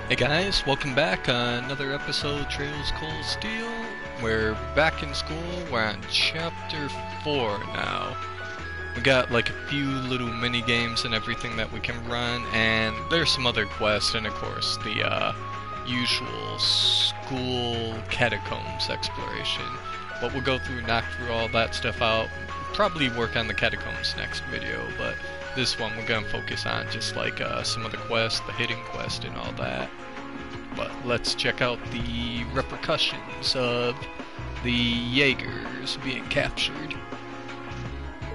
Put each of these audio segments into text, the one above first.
Hey guys, welcome back. Another episode of Trails Cold Steel. We're back in school. We're on chapter 4 now. We got like a few little mini games and everything that we can run, and there's some other quests, and of course the usual school catacombs exploration. But we'll go through, knock through all that stuff out. Probably work on the catacombs next video, but this one we're gonna focus on just like some of the quests, the hidden quest and all that. But let's check out the repercussions of the Jaegers being captured.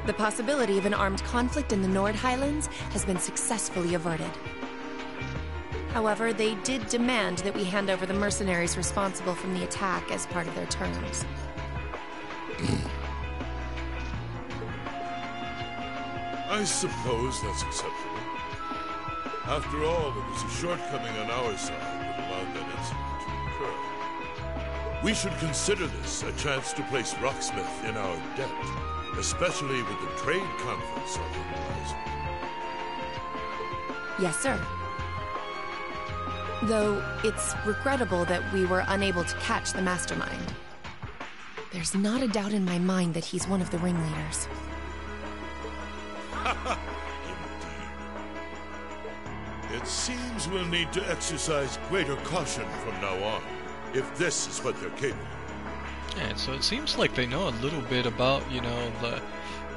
The possibility of an armed conflict in the Nord Highlands has been successfully averted. However, they did demand that we hand over the mercenaries responsible from the attack as part of their terms. I suppose that's acceptable. After all, it was a shortcoming on our side that allowed that incident to occur. We should consider this a chance to place Rocksmith in our debt, especially with the trade conference on the horizon. Yes, sir. Though it's regrettable that we were unable to catch the mastermind. There's not a doubt in my mind that he's one of the ringleaders. It seems we'll need to exercise greater caution from now on, if this is what they're capable of. Yeah, so it seems like they know a little bit about, the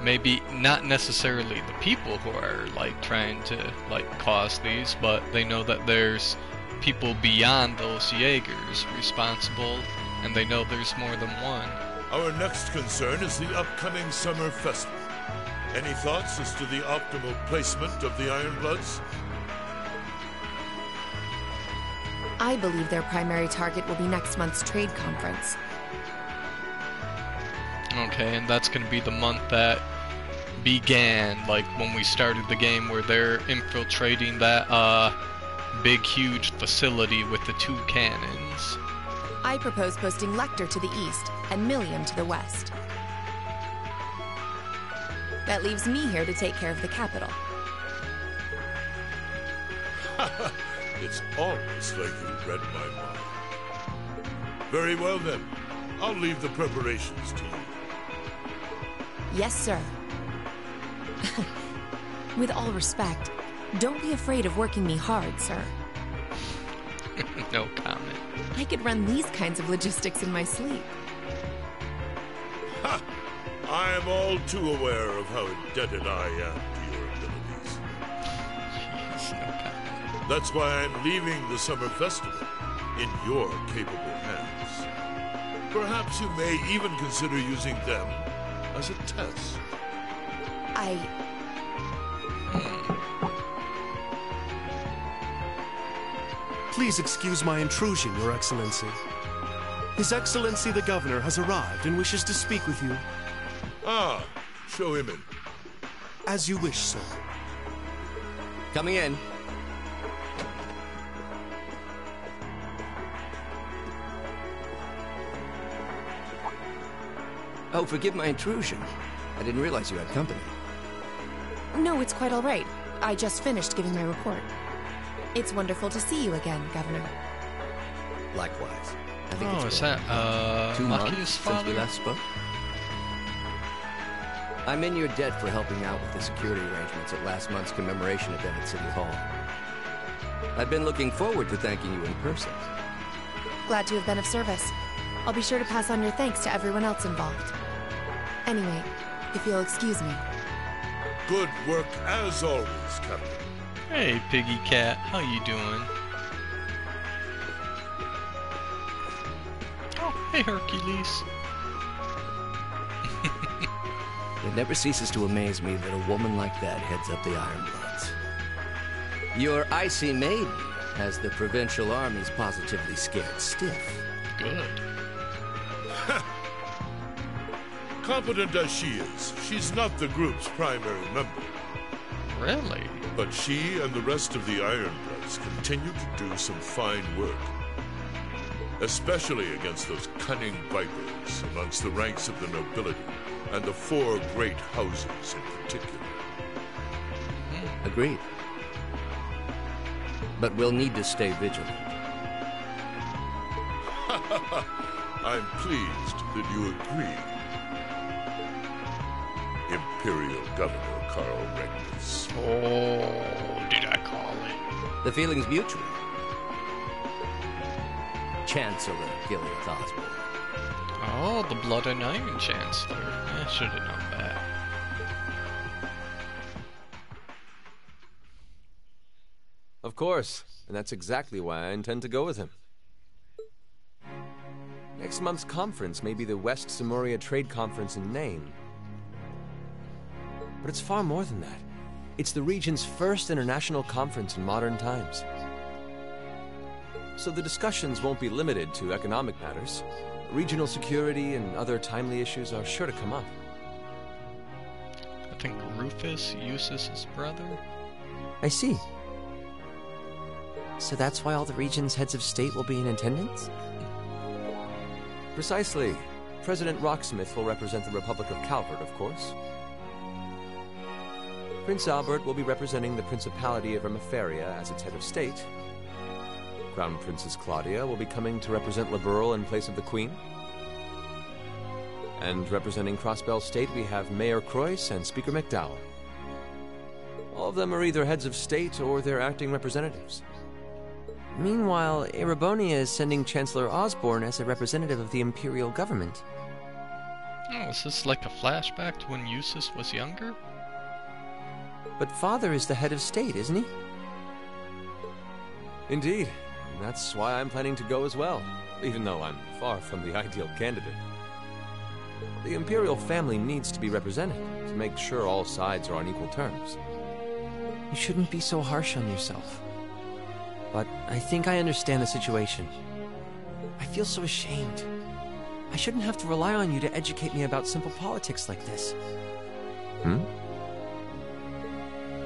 maybe not necessarily the people who are like trying to like cause these, but they know that there's people beyond those Jaegers responsible, and they know there's more than one. Our next concern is the upcoming summer festival. Any thoughts as to the optimal placement of the Ironbloods? I believe their primary target will be next month's trade conference. Okay, and that's going to be the month that began, like when we started the game, where they're infiltrating that big huge facility with the two cannons. I propose posting Lecter to the east and Millium to the west. That leaves me here to take care of the capital. It's almost like you read my mind. Very well then. I'll leave the preparations to you. Yes, sir. With all respect, don't be afraid of working me hard, sir. No comment. I could run these kinds of logistics in my sleep. Ha! I am all too aware of how indebted I am to your abilities. Jeez, no comment. That's why I'm leaving the summer festival in your capable hands. Perhaps you may even consider using them as a test. Please excuse my intrusion, Your Excellency. His Excellency the Governor has arrived and wishes to speak with you. Ah, show him in. As you wish, sir. Coming in. Oh, forgive my intrusion. I didn't realize you had company. No, it's quite all right. I just finished giving my report. It's wonderful to see you again, Governor. Likewise. I think Oh, it's is been that, 2 Makia's months since father? we last spoke. I'm in your debt for helping out with the security arrangements at last month's commemoration event at City Hall. I've been looking forward to thanking you in person. Glad to have been of service. I'll be sure to pass on your thanks to everyone else involved. Anyway, if you'll excuse me. Good work as always, Captain. Hey, Piggy Cat, how you doing? Oh, hey, Hercules. It never ceases to amaze me that a woman like that heads up the Ironbloods. Your icy maiden has the provincial armies positively scared stiff. Good. Competent as she is, she's not the group's primary member. Really? But she and the rest of the Ironbloods continue to do some fine work. Especially against those cunning vipers amongst the ranks of the nobility and the 4 great houses in particular. Agreed. But we'll need to stay vigilant. I'm pleased that you agree. Imperial Governor Carl Regnus. Oh, did I call it? The feeling's mutual. Chancellor Gilead Osborne. Oh, the Blood and Iron Chancellor. I should have known that. Of course, and that's exactly why I intend to go with him. Next month's conference may be the West Samoria Trade Conference in name. But it's far more than that. It's the region's first international conference in modern times. So the discussions won't be limited to economic matters. Regional security and other timely issues are sure to come up. I think Rufus, Eustace's brother. I see. So that's why all the region's heads of state will be in attendance? Precisely. President Rocksmith will represent the Republic of Calvert, of course. Prince Albert will be representing the Principality of Remiferia as its head of state. Crown Princess Claudia will be coming to represent Liberl in place of the Queen. And representing Crossbell State, we have Mayor Croyce and Speaker McDowell. All of them are either heads of state or their acting representatives. Meanwhile, Erebonia is sending Chancellor Osborne as a representative of the Imperial government. Oh, is this like a flashback to when Eustace was younger? But Father is the head of state, isn't he? Indeed. And that's why I'm planning to go as well, even though I'm far from the ideal candidate. The Imperial family needs to be represented to make sure all sides are on equal terms. You shouldn't be so harsh on yourself. But I think I understand the situation. I feel so ashamed. I shouldn't have to rely on you to educate me about simple politics like this.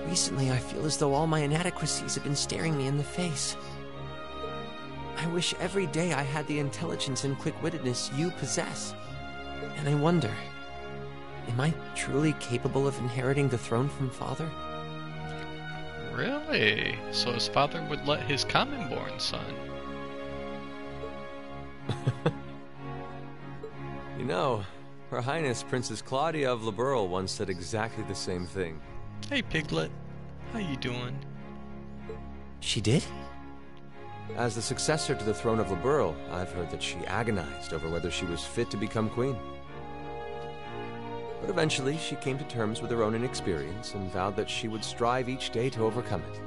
Recently, I feel as though all my inadequacies have been staring me in the face. I wish every day I had the intelligence and quick-wittedness you possess. And I wonder, am I truly capable of inheriting the throne from Father? Really? So his father would let his common-born son? You know, Her Highness Princess Claudia of Liberl once said exactly the same thing. Hey, Piglet. How you doing? She did? As the successor to the throne of Liberl, I've heard that she agonized over whether she was fit to become queen. But eventually, she came to terms with her own inexperience and vowed that she would strive each day to overcome it.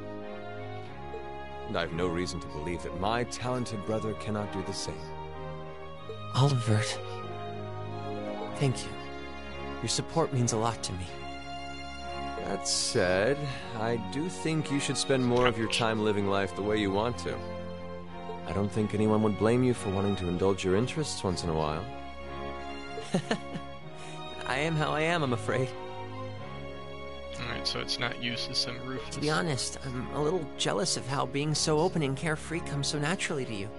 And I have no reason to believe that my talented brother cannot do the same. Olivert, thank you. Your support means a lot to me. That said, I do think you should spend more of your time living life the way you want to. I don't think anyone would blame you for wanting to indulge your interests once in a while. I am how I am, I'm afraid. Alright, so it's not Eustace and Rufus. To be honest, I'm a little jealous of how being so open and carefree comes so naturally to you.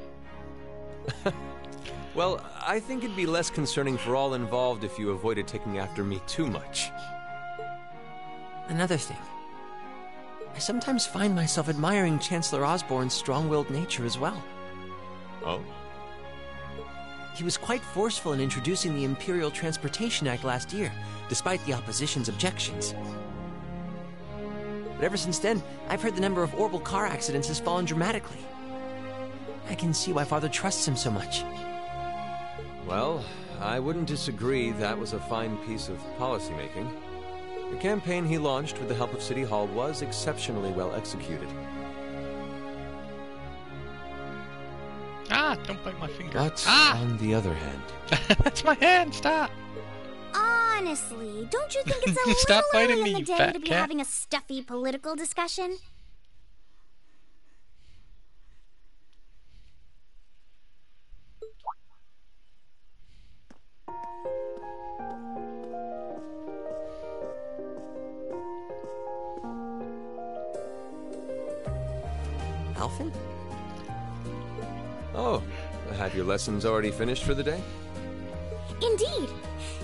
Well, I think it'd be less concerning for all involved if you avoided taking after me too much. Another thing. I sometimes find myself admiring Chancellor Osborne's strong-willed nature as well. Oh? He was quite forceful in introducing the Imperial Transportation Act last year, despite the opposition's objections. But ever since then, I've heard the number of orbital car accidents has fallen dramatically. I can see why Father trusts him so much. Well, I wouldn't disagree that was a fine piece of policymaking. The campaign he launched with the help of City Hall was exceptionally well executed. Ah, don't bite my finger. But on the other hand... That's my hand, stop! Honestly, don't you think it's a Stop little biting early in me, the day fat to be cat. having a stuffy political discussion? Alphen? Oh, have your lessons already finished for the day? Indeed.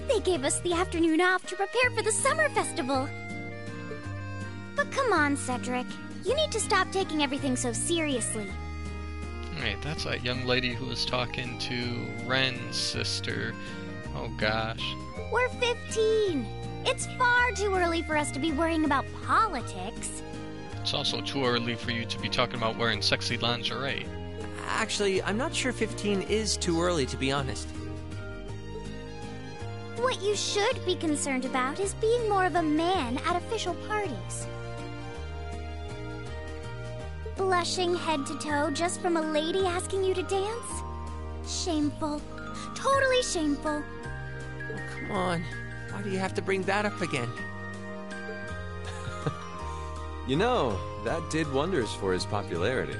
They gave us the afternoon off to prepare for the summer festival. But come on, Cedric. You need to stop taking everything so seriously. Wait, that's that young lady who was talking to Ren's sister. Oh gosh. We're 15. It's far too early for us to be worrying about politics. It's also too early for you to be talking about wearing sexy lingerie. Actually, I'm not sure 15 is too early, to be honest. What you should be concerned about is being more of a man at official parties. Blushing head to toe just from a lady asking you to dance? Shameful. Totally shameful. Oh, come on. Why do you have to bring that up again? You know, that did wonders for his popularity.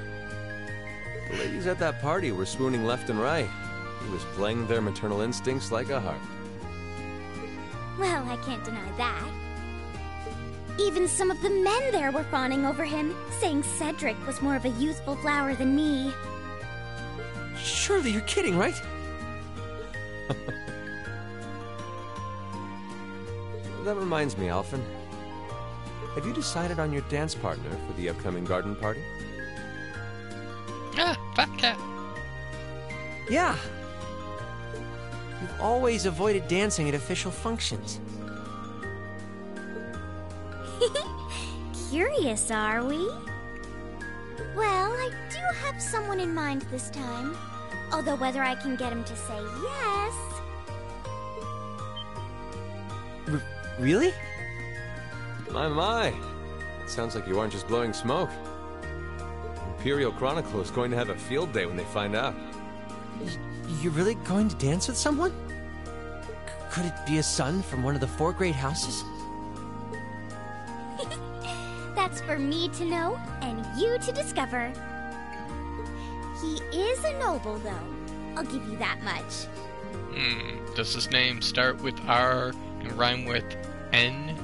The ladies at that party were swooning left and right. He was playing their maternal instincts like a harp. Well, I can't deny that. Even some of the men there were fawning over him, saying Cedric was more of a youthful flower than me. Surely you're kidding, right? That reminds me, Alphen. Have you decided on your dance partner for the upcoming garden party? Ah, fat cat. Yeah. You've always avoided dancing at official functions. Curious, are we? Well, I do have someone in mind this time. Although whether I can get him to say yes... Really? My. It sounds like you aren't just blowing smoke. Imperial Chronicle is going to have a field day when they find out. You're really going to dance with someone? Could it be a son from one of the 4 great houses? That's for me to know, and you to discover. He is a noble, though. I'll give you that much. Does his name start with R and rhyme with N?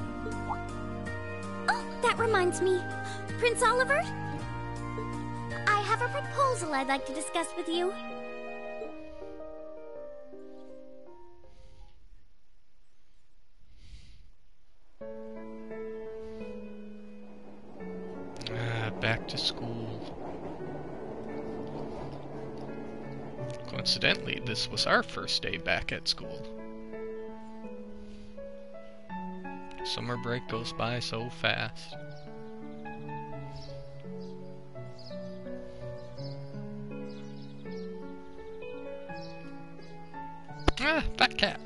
Oh, that reminds me. Prince Oliver? I have a proposal I'd like to discuss with you. Back to school. Coincidentally, this was our first day back at school. Summer break goes by so fast. Ah, fat cat.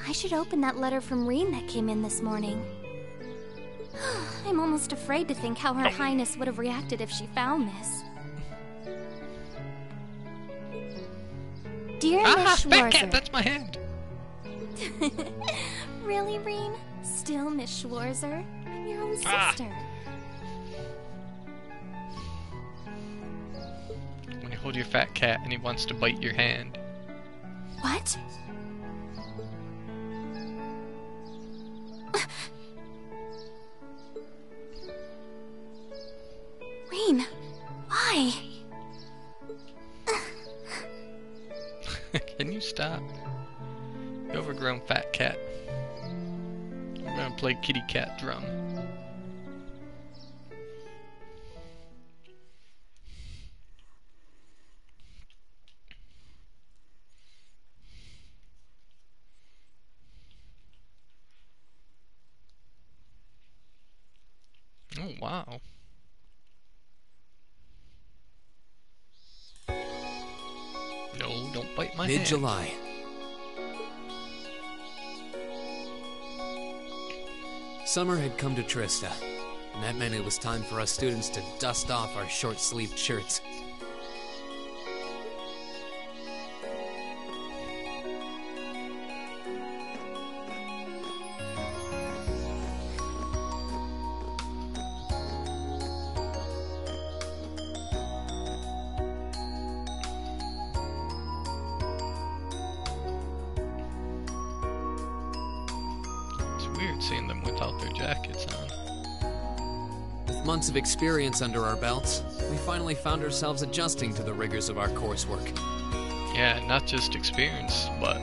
I should open that letter from Rean that came in this morning. I'm almost afraid to think how Her Highness would have reacted if she found this. Dear Miss Schwarzer. Fat cat, that's my hand. Really, Rean? Still Miss Schwarzer? I'm your own sister. When you hold your fat cat and he wants to bite your hand. What? Rean, why? Can you stop? You overgrown fat cat. I'm gonna play kitty cat drum. Oh, wow. No, don't bite my hand. Mid-July. Summer had come to Trista, and that meant it was time for us students to dust off our short-sleeved shirts. Weird seeing them without their jackets on. With months of experience under our belts, we finally found ourselves adjusting to the rigors of our coursework. Yeah, not just experience, but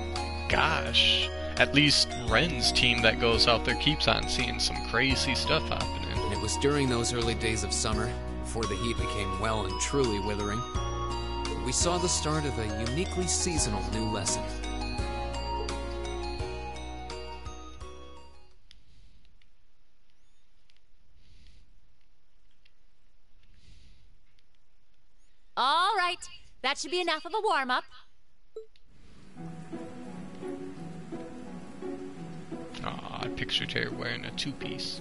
gosh, at least Ren's team that goes out there keeps on seeing some crazy stuff happening. And it was during those early days of summer, before the heat became well and truly withering, we saw the start of a uniquely seasonal new lesson. All right, that should be enough of a warm-up. Aw, I pictured her wearing a two-piece.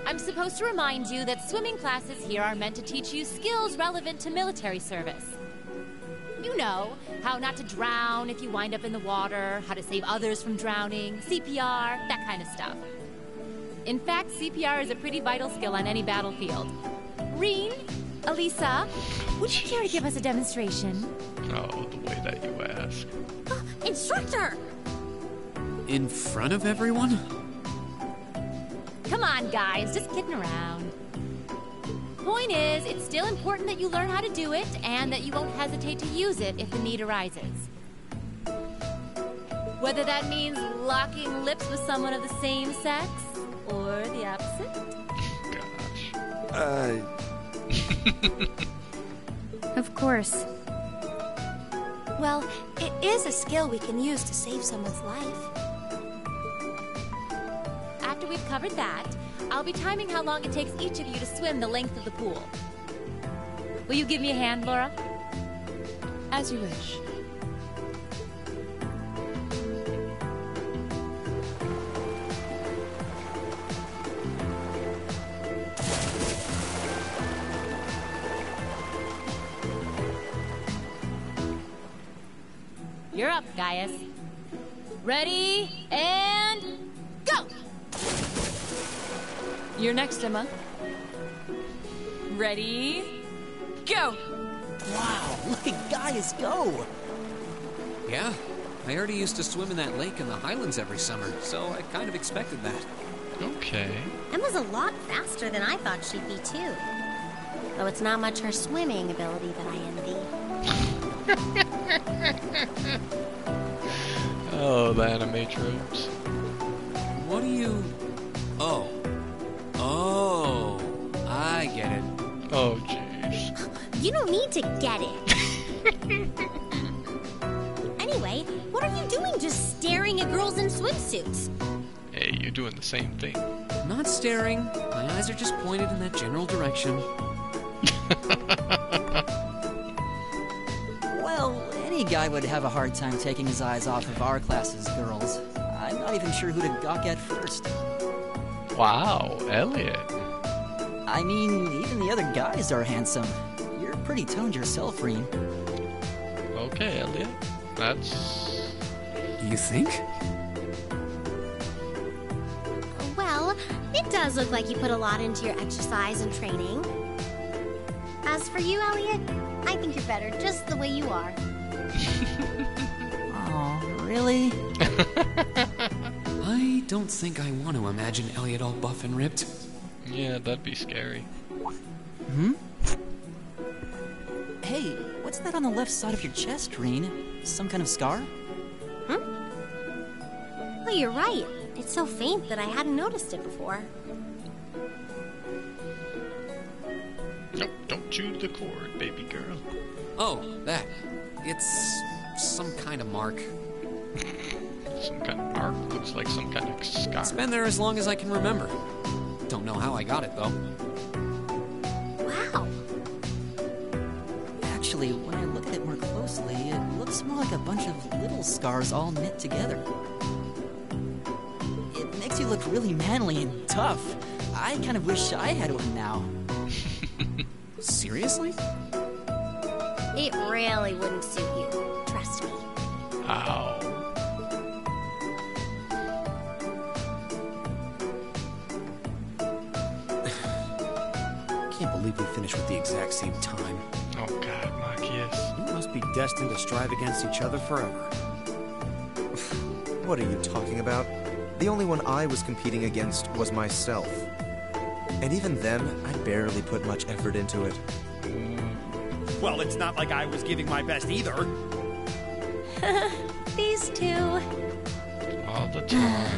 I'm supposed to remind you that swimming classes here are meant to teach you skills relevant to military service. You know, how not to drown if you wind up in the water, how to save others from drowning, CPR, that kind of stuff. In fact, CPR is a pretty vital skill on any battlefield. Reen, Elisa, would you care to give us a demonstration? Oh, the way that you ask. Instructor! In front of everyone? Come on, guys, just kidding around. Point is, it's still important that you learn how to do it, and that you won't hesitate to use it if the need arises. Whether that means locking lips with someone of the same sex, or the opposite. Gosh. Of course. Well, it is a skill we can use to save someone's life. After we've covered that, I'll be timing how long it takes each of you to swim the length of the pool. Will you give me a hand, Laura? As you wish. You're up, Gaius. Ready, and go! You're next, Emma. Ready, go! Wow, look at Gaius go! Yeah, I already used to swim in that lake in the Highlands every summer, so I kind of expected that. Okay. Emma's a lot faster than I thought she'd be, too. Though it's not much her swimming ability that I envy. Oh, the anime tropes. What do you... Oh, I get it. Oh, jeez. You don't need to get it. Anyway, what are you doing just staring at girls in swimsuits? Hey, you're doing the same thing. Not staring. My eyes are just pointed in that general direction. Well, any guy would have a hard time taking his eyes off of our class's girls. I'm not even sure who to gawk at first. Wow, Elliot. I mean, even the other guys are handsome. You're pretty toned yourself, Reen. Okay, Elliot. That's... You think? Well, it does look like you put a lot into your exercise and training. As for you, Elliot, I think you're better just the way you are. Oh, really? I don't think I want to imagine Elliot all buff and ripped. Yeah, that'd be scary. Hmm? Hey, what's that on the left side of your chest, Reen? Some kind of scar? Well, you're right. It's so faint that I hadn't noticed it before. Nope, don't chew the cord, baby girl. Oh, that. It's some kind of mark. Some kind of mark? Looks like some kind of scar. It's been there as long as I can remember. Don't know how I got it, though. Wow. Actually, when I look at it more closely, it looks more like a bunch of little scars all knit together. It makes you look really manly and tough. I kind of wish I had one now. Seriously? It really wouldn't suit you. Trust me. Ow. Can't believe we finished with the exact same time. Oh god, Machias. We must be destined to strive against each other forever. What are you talking about? The only one I was competing against was myself. And even then, I barely put much effort into it. Well, it's not like I was giving my best either. These two. All the time.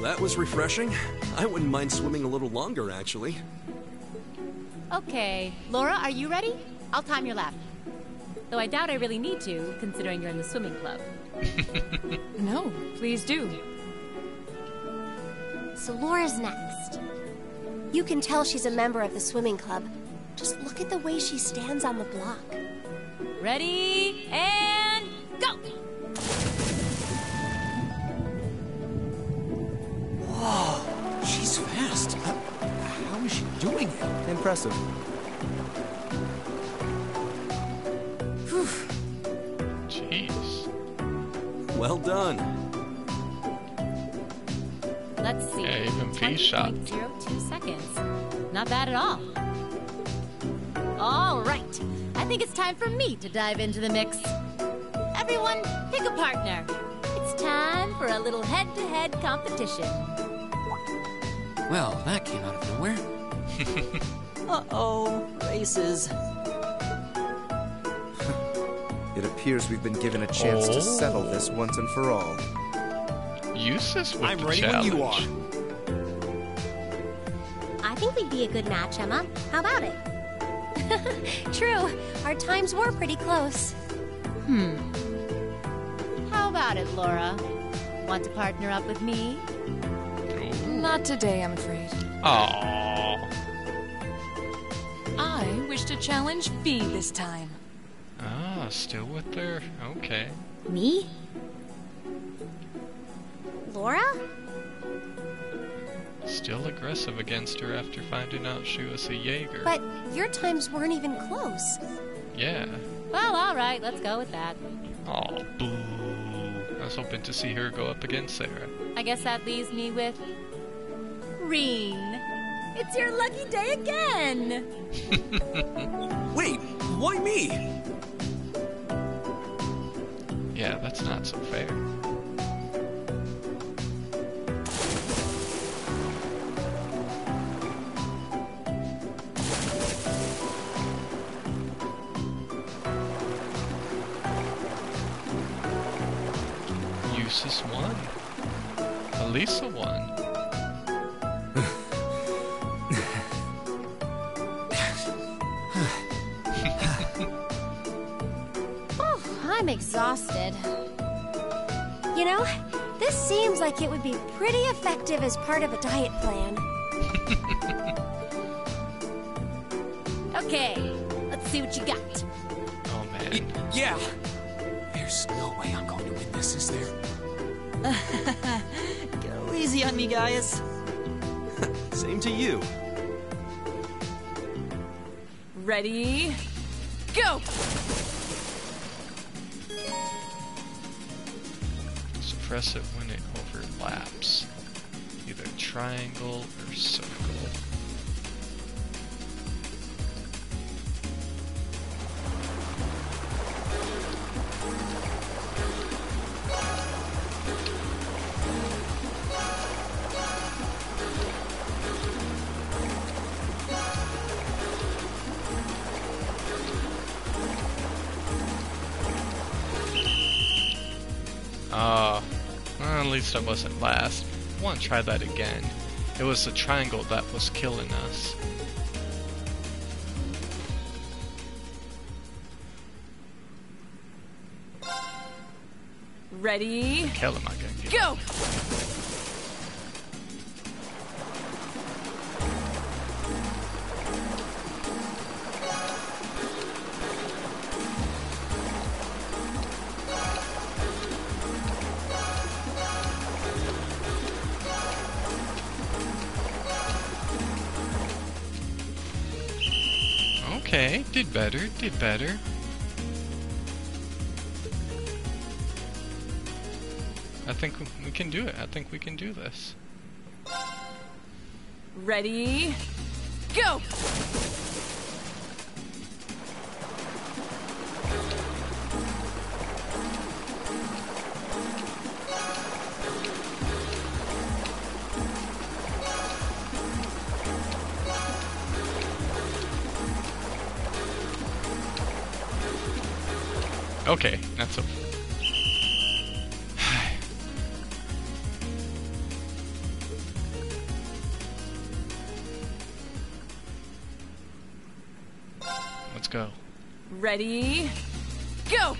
That was refreshing. I wouldn't mind swimming a little longer, actually. Okay, Laura, are you ready? I'll time your lap. Though I doubt I really need to, considering you're in the swimming club. No, please do. So Laura's next. You can tell she's a member of the swimming club. Just look at the way she stands on the block. Ready, and go! Whoa, she's fast. How is she doing it? Impressive. Jeez. Well done. Let's see. Yeah, even Fee shot. 20.02 seconds. Not bad at all. All right. I think it's time for me to dive into the mix. Everyone, pick a partner. It's time for a little head-to-head competition. Well, that came out of nowhere. Uh-oh, races. It appears we've been given a chance to settle this once and for all. Eustace with I'm the ready challenge. when you are. I think we'd be a good match, Emma. How about it? True, our times were pretty close. How about it, Laura? Want to partner up with me? Not today, I'm afraid. Aww. I wish to challenge Fee this time. Ah, still with her? Okay. Me? Laura? Still aggressive against her after finding out she was a Jaeger. But your times weren't even close. Yeah. Well, all right, let's go with that. Oh, boo. I was hoping to see her go up against Sarah. I guess that leaves me with Reen. It's your lucky day again. Wait, why me? Yeah, that's not so fair. Eustace won. Elisa won. I'm exhausted. You know, this seems like it would be pretty effective as part of a diet plan. Okay, let's see what you got. Oh, man. Yeah. There's no way I'm going to win this, is there? Go easy on me, guys. Same to you. Ready? Go! Suppress it when it overlaps. Either triangle or circle. Well, at least I wasn't last. I want to try that again. It was the triangle that was killing us. Ready? Kill him, I gotta get Go! Okay, did better, did better. I think we can do it. I think we can do this. Ready? Go! Okay, that's okay. Let's go. Ready, go!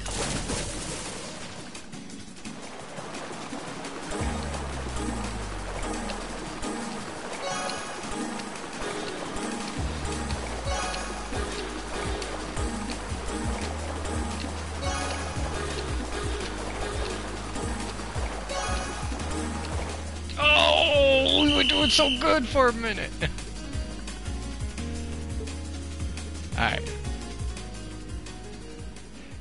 Oh, we were doing so good for a minute. Alright.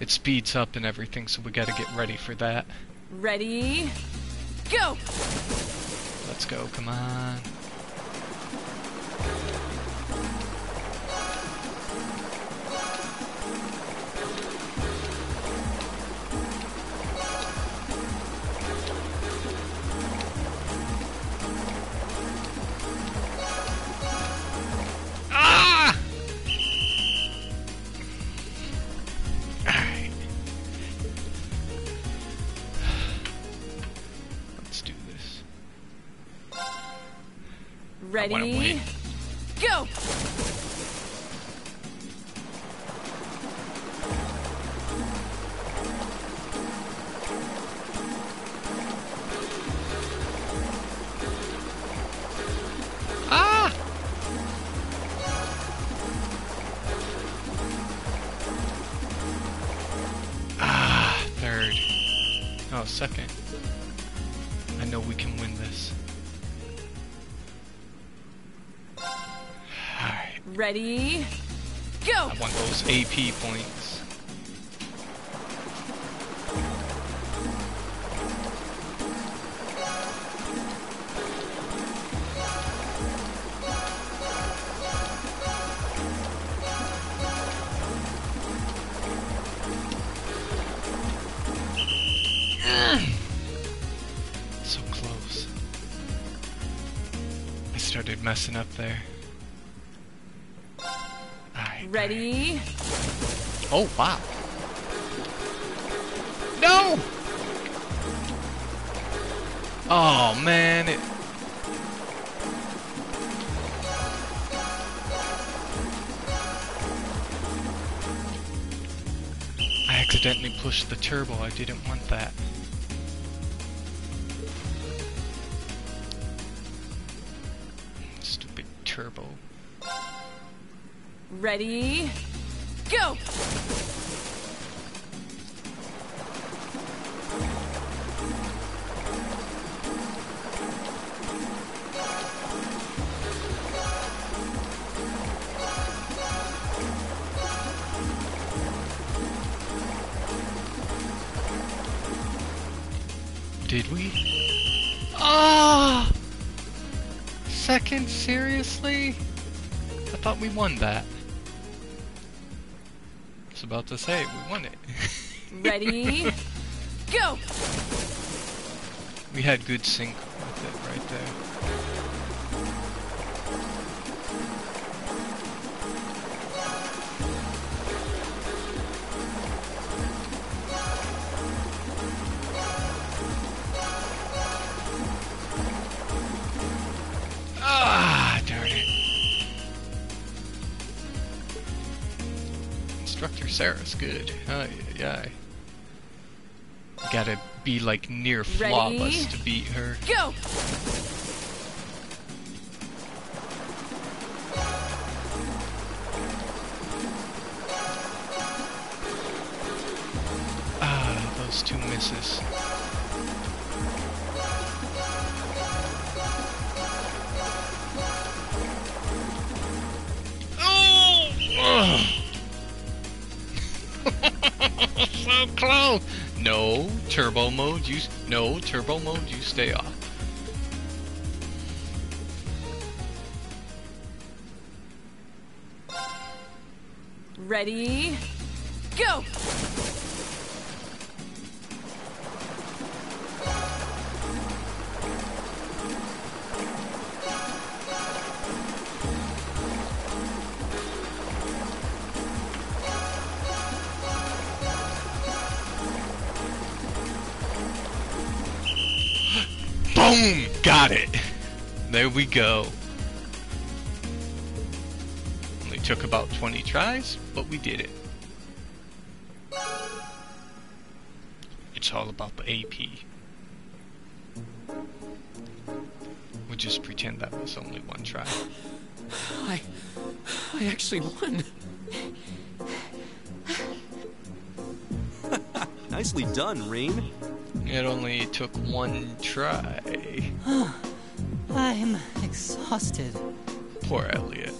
It speeds up and everything, so we gotta get ready for that. Ready, go! Let's go, come on. Ah! Alright. Let's do this. Ready, go! Ah! Ah, third. Oh, second. I know we can win this. Alright. Ready, go! I want those AP points. So close. I started messing up there. Ready, Oh, wow. No! Oh, man. I accidentally pushed the turbo. I didn't want that. Stupid turbo. ready, go! Did we? Ah! Second? Seriously? I thought we won that. I was about to say, we won it. Ready, go! We had good sync with it right there. Ah, darn it. Instructor Sarah's good. Oh, yeah. Gotta be like near flawless to beat her. Go! Ah, those two misses. Oh! So close. No turbo mode. You stay off. Ready, go! Boom! Got it! There we go. Only took about 20 tries, but we did it. It's all about the AP. We'll just pretend that was only one try. I actually won. Nicely done, Rean. It only took one try. I'm exhausted. Poor Elliot.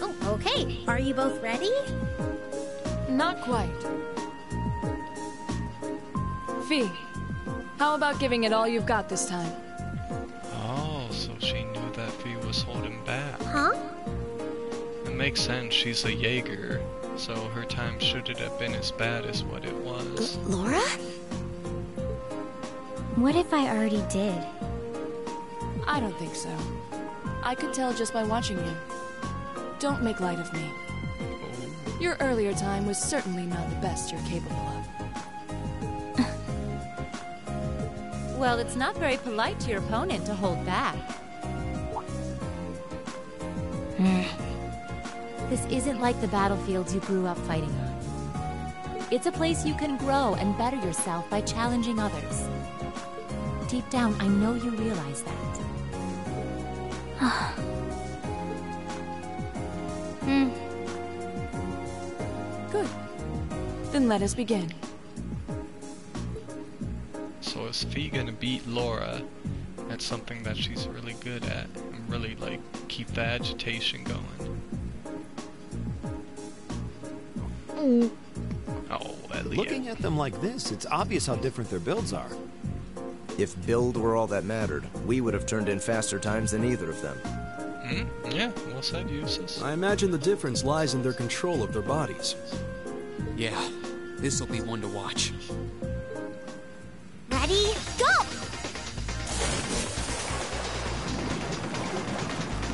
Oh, okay. Are you both ready? Not quite. Fee, how about giving it all you've got this time? Oh, so she knew that Fee was holding back. Huh? It makes sense, she's a Jaeger, so her time shouldn't have been as bad as what it was. Laura? What if I already did? I don't think so. I could tell just by watching you. Don't make light of me. Your earlier time was certainly not the best you're capable of. Well, it's not very polite to your opponent to hold back. This isn't like the battlefields you grew up fighting on. It's a place you can grow and better yourself by challenging others. Deep down, I know you realize that. Good. Then let us begin. So is Fee gonna beat Laura at something that she's really good at and really like keep the agitation going? Oh, Elliot. Looking at them like this, it's obvious how different their builds are. If build were all that mattered, we would have turned in faster times than either of them. Yeah, well said, Eustace. I imagine the difference lies in their control of their bodies. Yeah, this'll be one to watch. Ready? Go!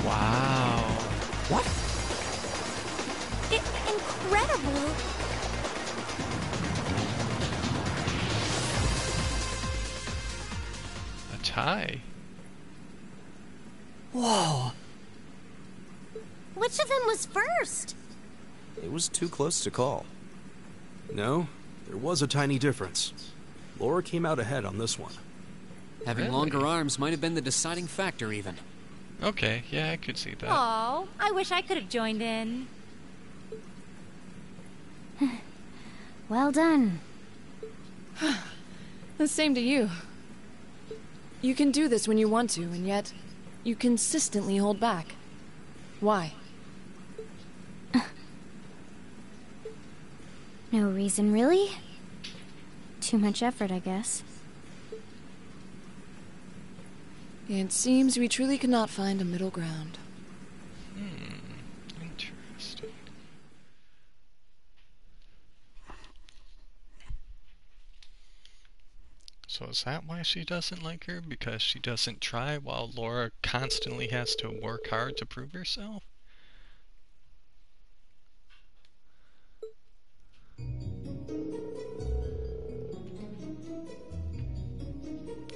Wow. What? Incredible! A tie? Whoa. Which of them was first? It was too close to call. No, there was a tiny difference. Laura came out ahead on this one. Having longer arms might have been the deciding factor, even. Okay, yeah, I could see that. Oh, I wish I could have joined in. Well done. The same to you. You can do this when you want to, and yet you consistently hold back. Why? No reason, really? Too much effort, I guess. It seems we truly cannot find a middle ground. Interesting. So is that why she doesn't like her? Because she doesn't try while Laura constantly has to work hard to prove herself?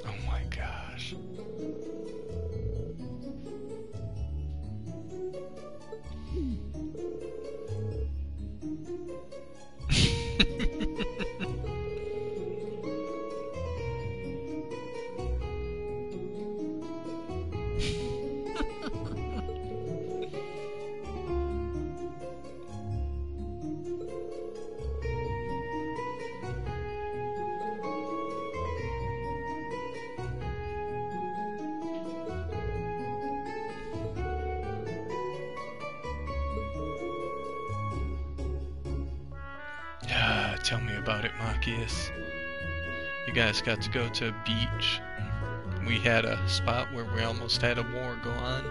Oh my gosh. Tell me about it, Machias. You guys got to go to a beach. We had a spot where we almost had a war go on.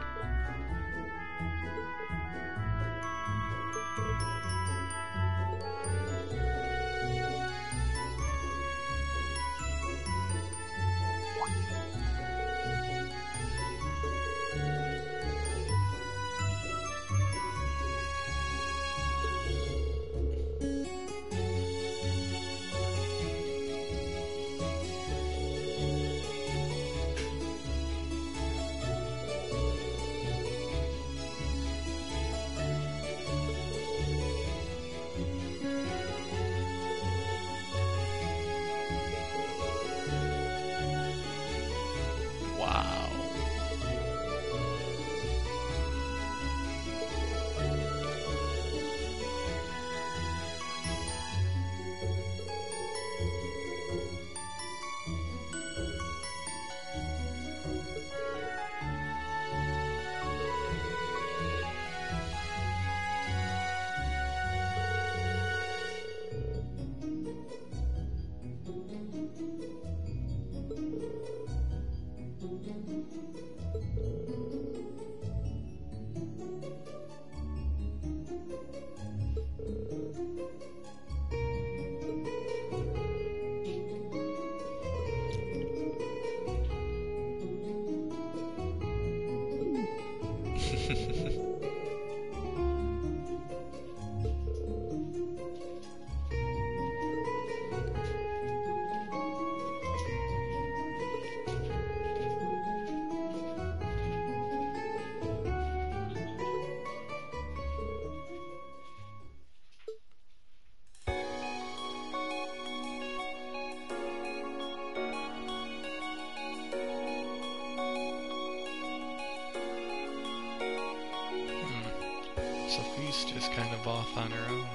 Sophie's just kind of off on her own.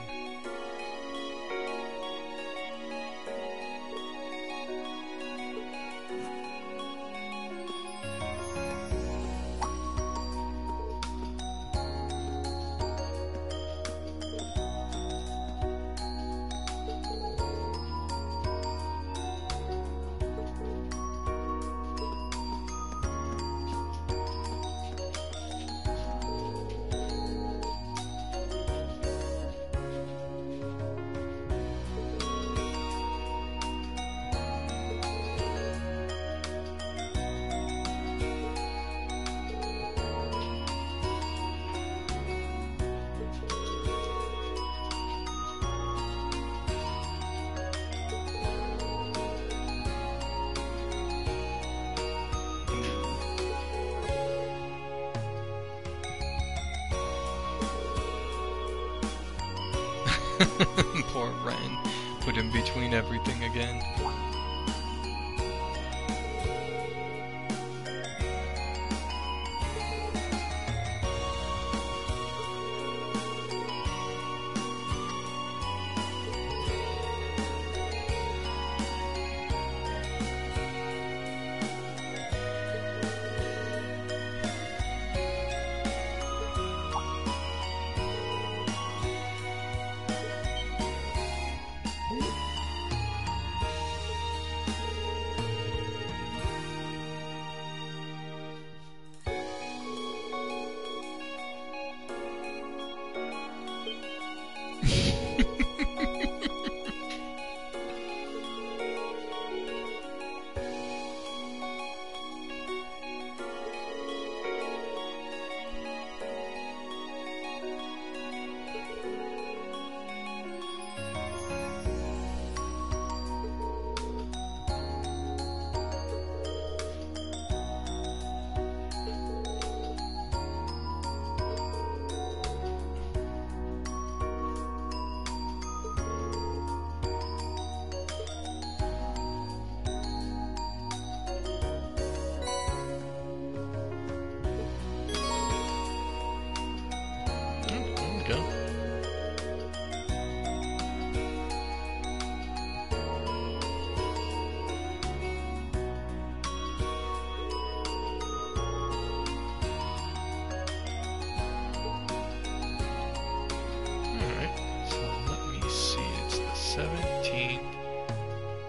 Poor Ren, put in between everything again.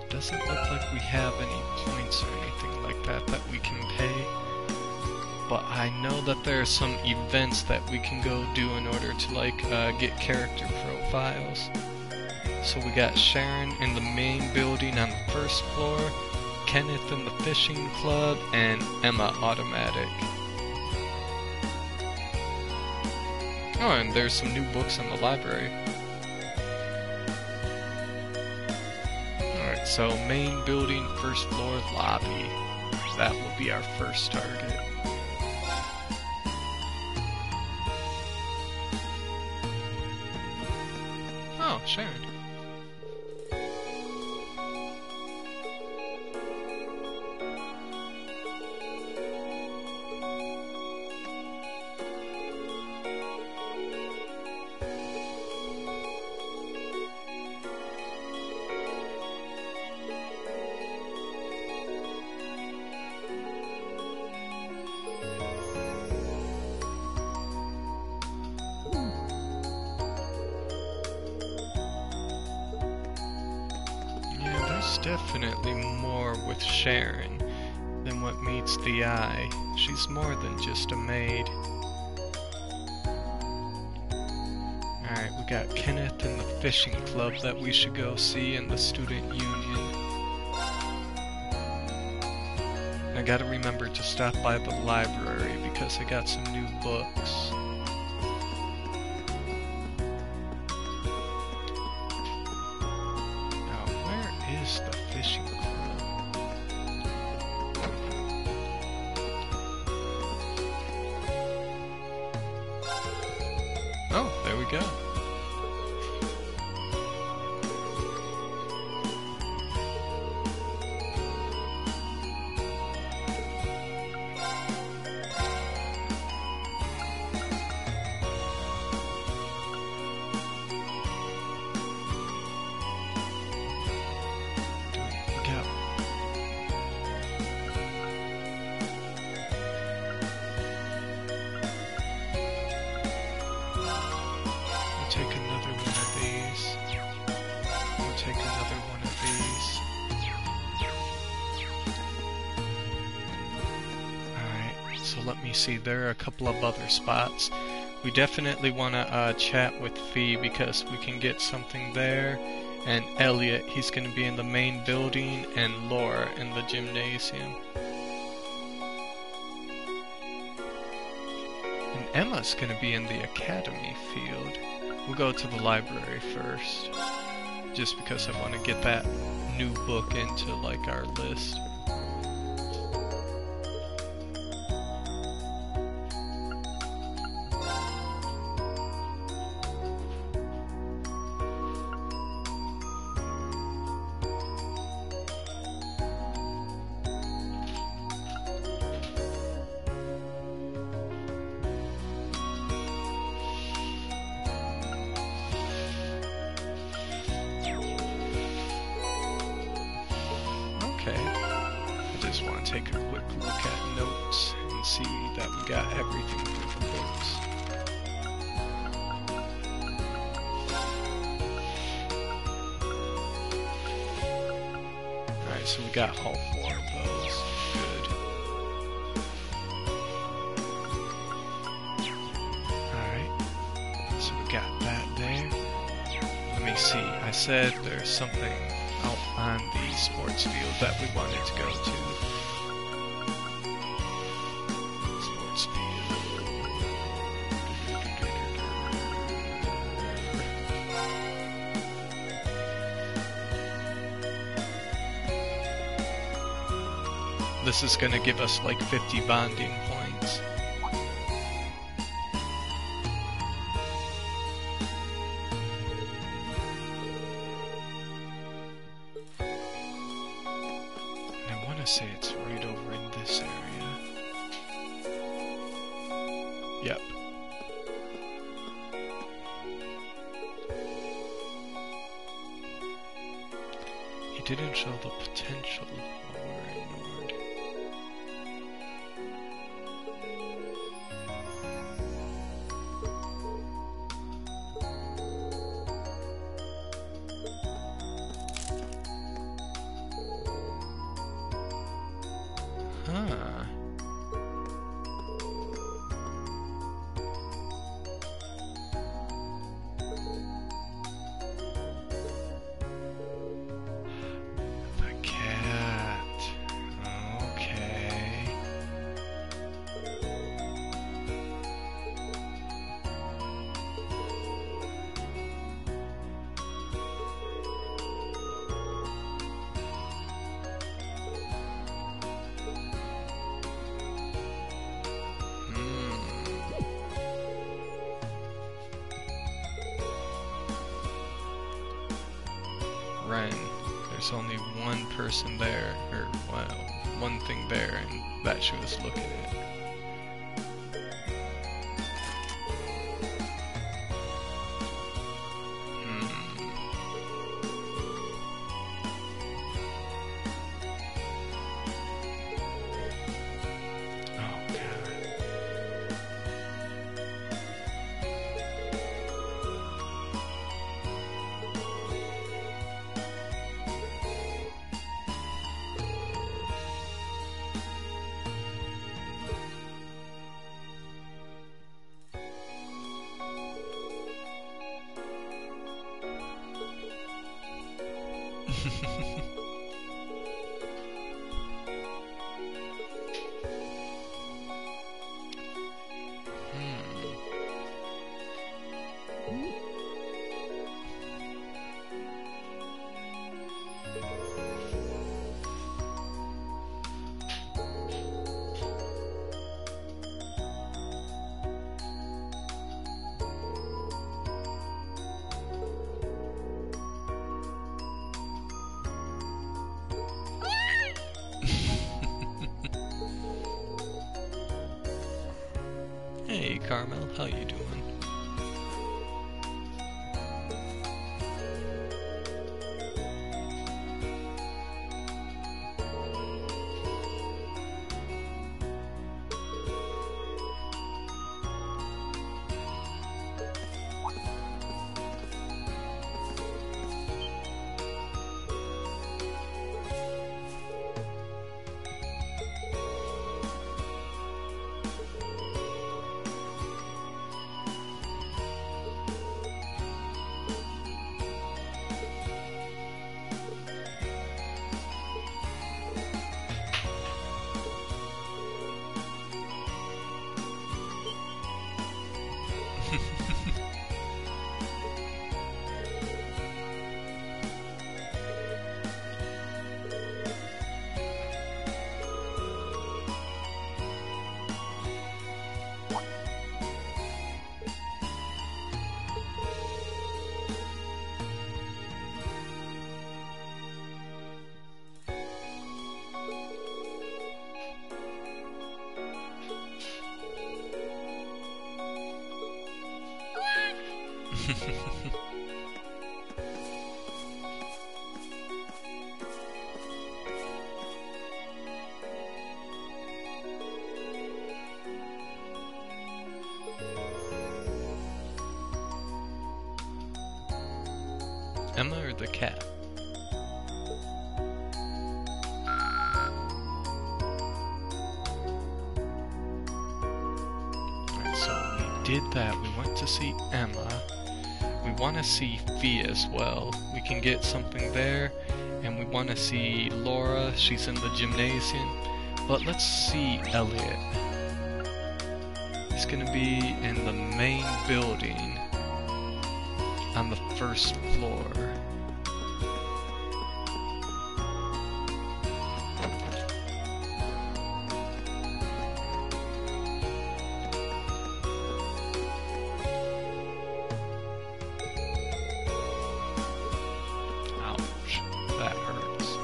Doesn't look like we have any points or anything like that that we can pay. But I know that there are some events that we can go do in order to get character profiles. So we got Sharon in the main building on the first floor, Kenneth in the fishing club, and Emma automatic. Oh, and there's some new books in the library. Alright, so main building, first floor, lobby. That will be our first target. Oh, Sharon. Definitely more with Sharon than what meets the eye. She's more than just a maid. Alright, we got Kenneth in the fishing club that we should go see in the student union. I gotta remember to stop by the library because I got some new books. Oh, there we go. take another one of these. We'll take another one of these. Alright, so let me see. There are a couple of other spots. We definitely want to chat with Fee because we can get something there. And Elliot, he's going to be in the main building, and Laura in the gymnasium. And Emma's going to be in the academy field. We'll go to the library first, just because I want to get that new book into like our list. Take a quick look at notes and see that we got everything for the books. Alright, so we got all 4 of those. Good. Alright, so we got that there. Let me see, I said there's something out on the sports field that we wanted to go to. This is going to give us like 50 bonding points. And I want to say it's right over in this area. Yep. He didn't show the potential while we're ignored. Huh. The cat. Okay. Ren, there's only one person there, or, well, one thing there, and that she was looking at. Hey Carmel, how you doing? Emma or the cat? Alright, so we did that. We went to see Emma. We want to see Fee as well. We can get something there. And we want to see Laura. She's in the gymnasium. But let's see Elliot. He's gonna be in the main building on the first floor. Ouch, that hurts.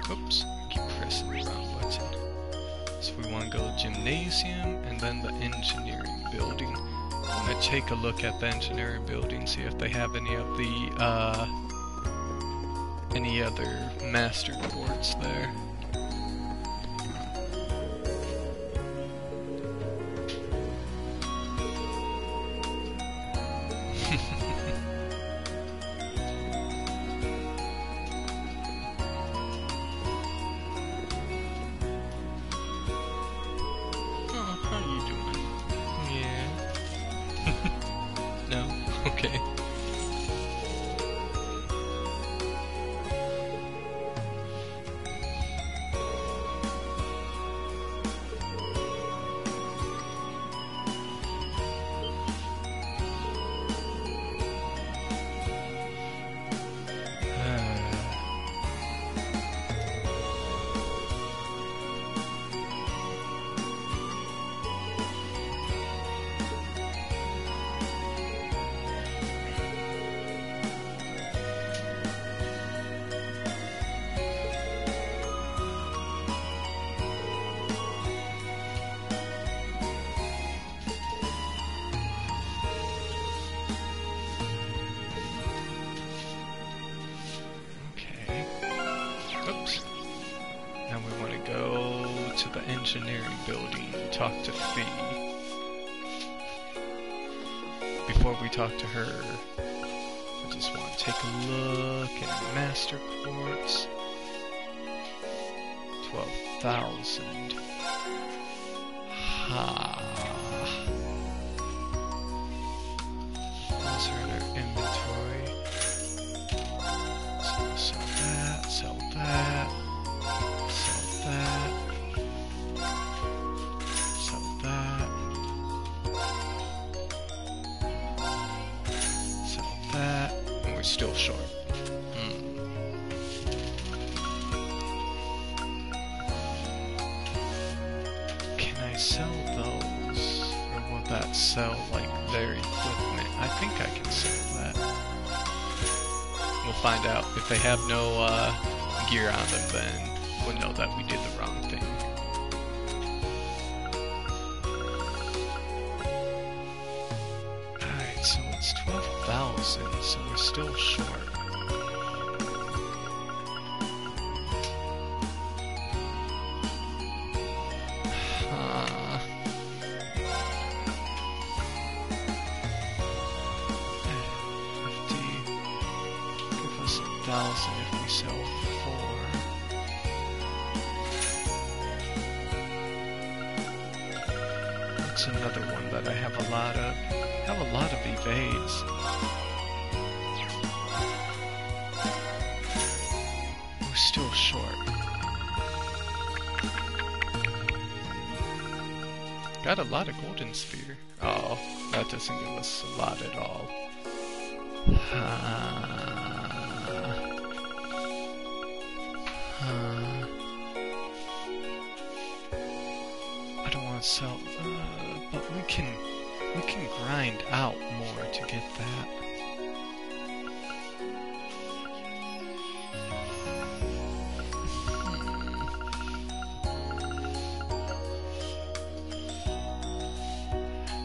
Oops, keep pressing the wrong button. So we want to go gymnasium and then the engineering building. I'm going to take a look at the engineering building, see if they have any of the, any other master boards there. Okay. Engineering building, talk to Fee. Before we talk to her, I just want to take a look at Master Quartz. 12,000. Ha. Those are in our inventory. So sell that, sell that, sell that. Still short. Can I sell those? that sell, like, their equipment. I think I can sell that. We'll find out. If they have no gear on them, then we'll know that we did the wrong thing. Alright, so it's 12,000, so we're still short. If we sell 4. That's another one that I have a lot of. I have a lot of evades. We're still short. Got a lot of golden sphere. Oh, that doesn't give us a lot at all. I don't want to sell, but we can grind out more to get that.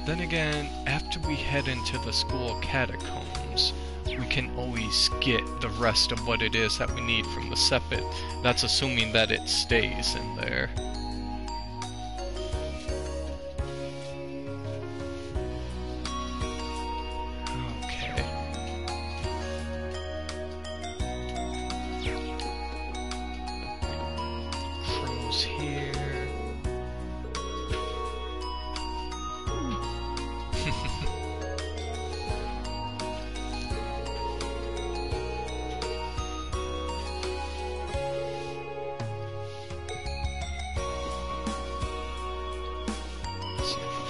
Then again, after we head into the school catacombs, we can always get the rest of what it is that we need from the Sepet. That's assuming that it stays in there. Okay. Crow's here.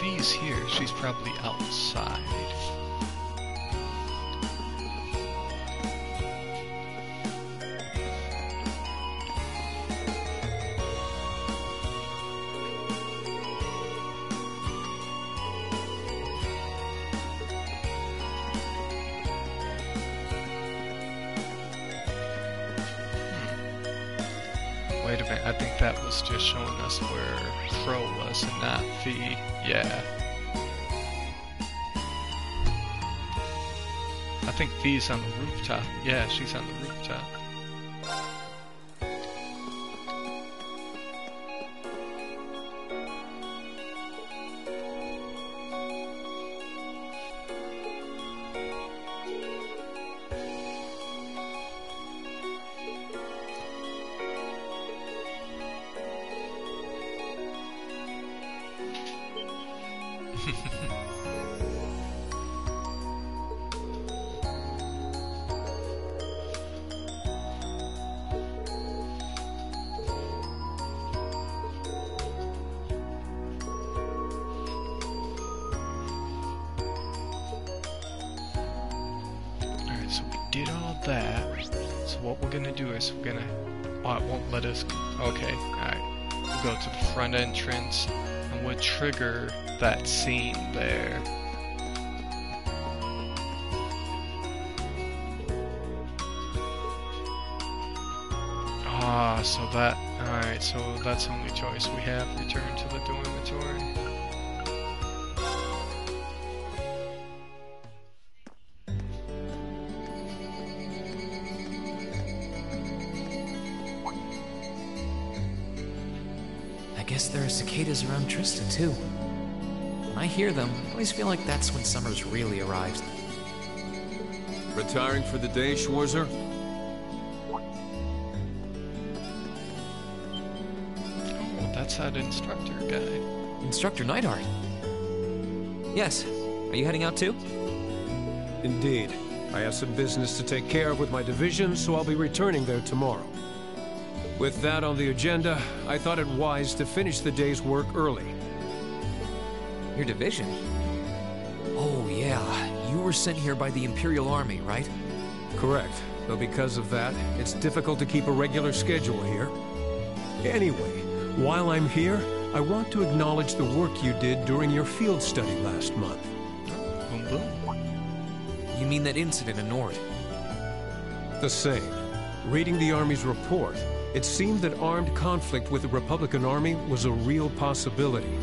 V's here, she's probably outside. Wait a minute, I think that was just showing us where Crow was and not V. Yeah. I think V's on the rooftop. Yeah, she's on the rooftop. So we did all that. So what we're gonna do is we're gonna... Oh, it won't let us... Okay, alright. We'll go to the front entrance and we'll trigger that scene there. Ah, so that... Alright, so that's the only choice we have. Return to the dormitory. I guess there are cicadas around Tristan, too. When I hear them, I always feel like that's when summer's really arrived. Retiring for the day, Schwarzer? Oh, that's that instructor guy. Instructor Neidhart? Yes. Are you heading out too? Indeed. I have some business to take care of with my division, so I'll be returning there tomorrow. With that on the agenda, I thought it wise to finish the day's work early. Your division? Oh, yeah. You were sent here by the Imperial Army, right? Correct. Though because of that, it's difficult to keep a regular schedule here. Anyway, while I'm here, I want to acknowledge the work you did during your field study last month. Boom boom. You mean that incident in Nord? The same. Reading the Army's report, it seemed that armed conflict with the Republican Army was a real possibility.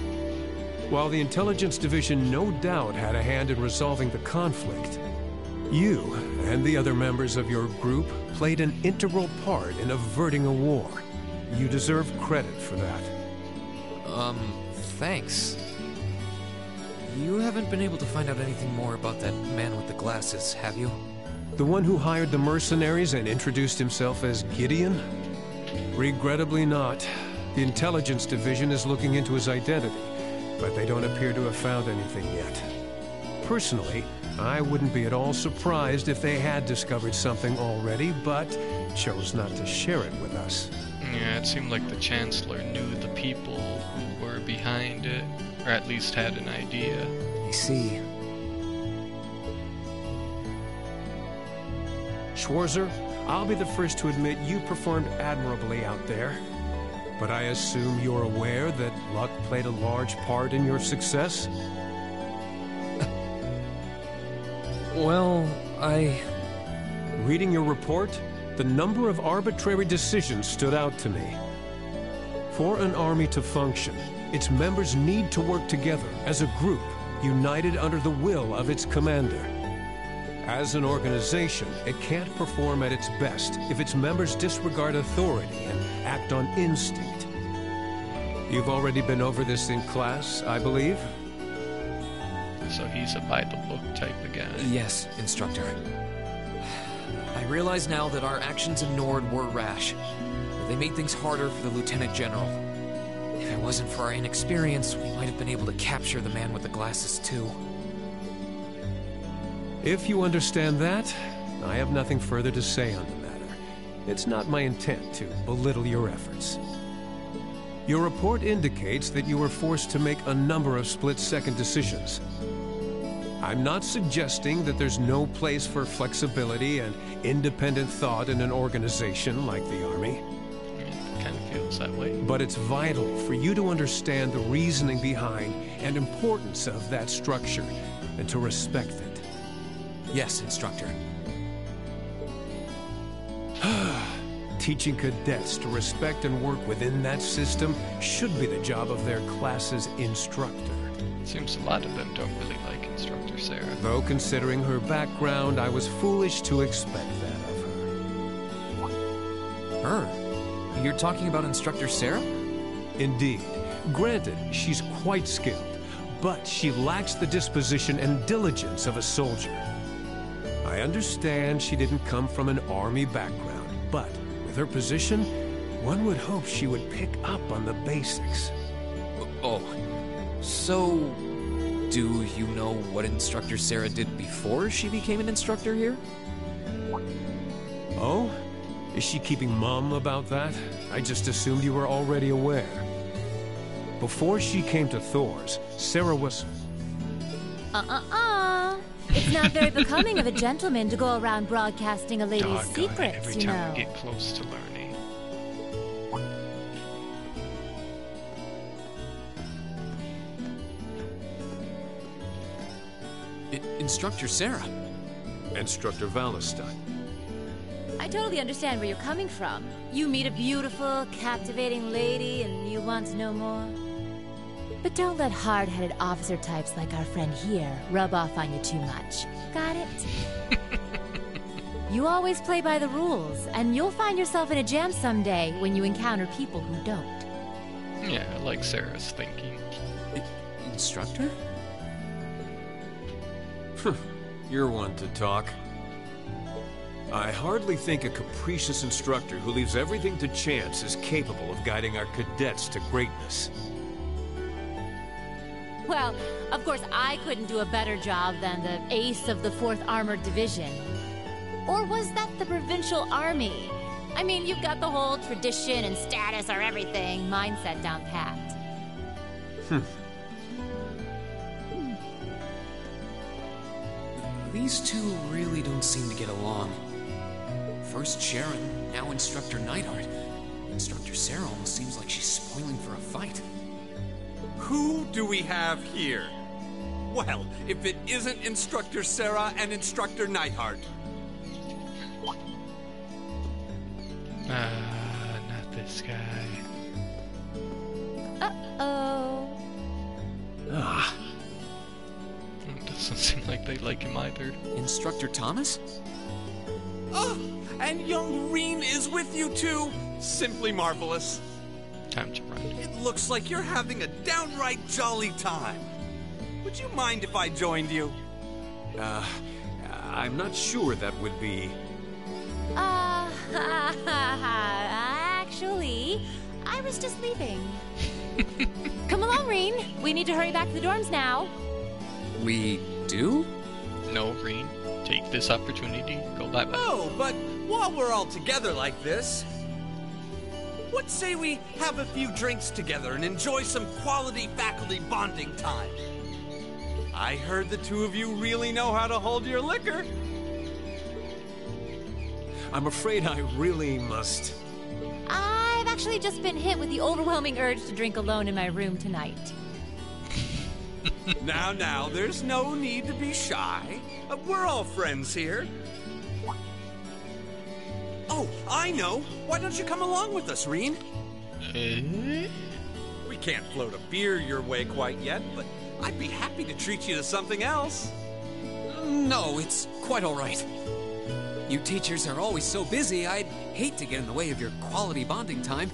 While the Intelligence Division no doubt had a hand in resolving the conflict, you and the other members of your group played an integral part in averting a war. You deserve credit for that. Thanks. You haven't been able to find out anything more about that man with the glasses, have you? The one who hired the mercenaries and introduced himself as Gideon? Regrettably not. The Intelligence Division is looking into his identity, but they don't appear to have found anything yet. Personally, I wouldn't be at all surprised if they had discovered something already, but chose not to share it with us. Yeah, it seemed like the Chancellor knew the people who were behind it, or at least had an idea. I see. Schwarzer, I'll be the first to admit you performed admirably out there. But I assume you're aware that luck played a large part in your success? Well, Reading your report, the number of arbitrary decisions stood out to me. For an army to function, its members need to work together as a group, united under the will of its commander. As an organization, it can't perform at its best if its members disregard authority and act on instinct. You've already been over this in class, I believe? So he's a by-the-book type of guy. Yes, Instructor. I realize now that our actions in Nord were rash. They made things harder for the Lieutenant General. If it wasn't for our inexperience, we might have been able to capture the man with the glasses, too. If you understand that, I have nothing further to say on the matter. It's not my intent to belittle your efforts. Your report indicates that you were forced to make a number of split-second decisions. I'm not suggesting that there's no place for flexibility and independent thought in an organization like the Army. It kind of feels that way. But it's vital for you to understand the reasoning behind and importance of that structure, and to respect it. Yes, Instructor. Teaching cadets to respect and work within that system should be the job of their class's instructor. Seems a lot of them don't really like Instructor Sarah. Though considering her background, I was foolish to expect that of her. Her? You're talking about Instructor Sarah? Indeed. Granted, she's quite skilled, but she lacks the disposition and diligence of a soldier. I understand she didn't come from an Army background, but with her position, one would hope she would pick up on the basics. Oh, so do you know what Instructor Sarah did before she became an instructor here? Oh? Is she keeping mum about that? I just assumed you were already aware. Before she came to Thor's, Sarah was... It's not very becoming of a gentleman to go around broadcasting a lady's Doggone secrets, every you time know. we get close to learning. Instructor Sarah. Instructor Valestein. I totally understand where you're coming from. You meet a beautiful, captivating lady and you want to know more. But don't let hard-headed officer types like our friend here rub off on you too much. Got it? You always play by the rules, and you'll find yourself in a jam someday when you encounter people who don't. Yeah, I like Sarah's thinking. Instructor? You're one to talk. I hardly think a capricious instructor who leaves everything to chance is capable of guiding our cadets to greatness. Well, of course I couldn't do a better job than the ace of the 4th Armored Division. Or was that the Provincial Army? I mean, you've got the whole tradition and status or everything mindset down pat. These two really don't seem to get along. First Sharon, now Instructor Neidhart. Instructor Sarah almost seems like she's spoiling for a fight. Who do we have here? Well, if it isn't Instructor Sarah and Instructor Neidhart. Not this guy. Uh-oh. Ah. It doesn't seem like they like him either. Instructor Thomas? Oh, and young Reen is with you too. Simply marvelous. Time to run. It looks like you're having a downright jolly time. Would you mind if I joined you? I'm not sure that would be... Actually, I was just leaving. Come along, Reen. We need to hurry back to the dorms now. We do? No, Reen. Take this opportunity. Go bye-bye. Oh, but while we're all together like this, what say we have a few drinks together and enjoy some quality faculty bonding time? I heard the two of you really know how to hold your liquor. I'm afraid I really must... I've actually just been hit with the overwhelming urge to drink alone in my room tonight. Now, there's no need to be shy. We're all friends here. Oh, I know. Why don't you come along with us, Reen? We can't float a beer your way quite yet, but I'd be happy to treat you to something else. No, it's quite all right. You teachers are always so busy, I'd hate to get in the way of your quality bonding time.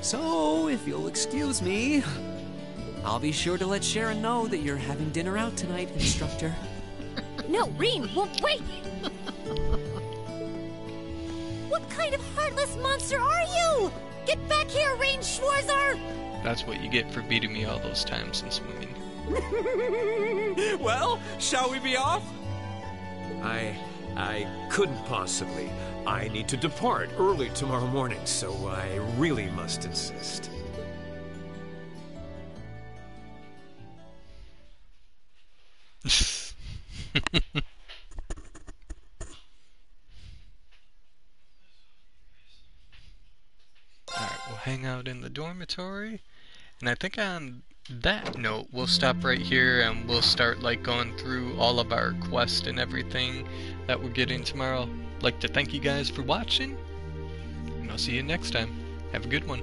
So, if you'll excuse me, I'll be sure to let Sharon know that you're having dinner out tonight, Instructor. No, Reen, well, wait! What kind of heartless monster are you? Get back here, Reen Schwarzer! That's what you get for beating me all those times in swimming. Well, shall we be off? I couldn't possibly. I need to depart early tomorrow morning, so I really must insist. Alright, we'll hang out in the dormitory. And I think on that note, we'll stop right here and we'll start like going through all of our quests and everything that we're getting tomorrow. I'd like to thank you guys for watching, and I'll see you next time. Have a good one.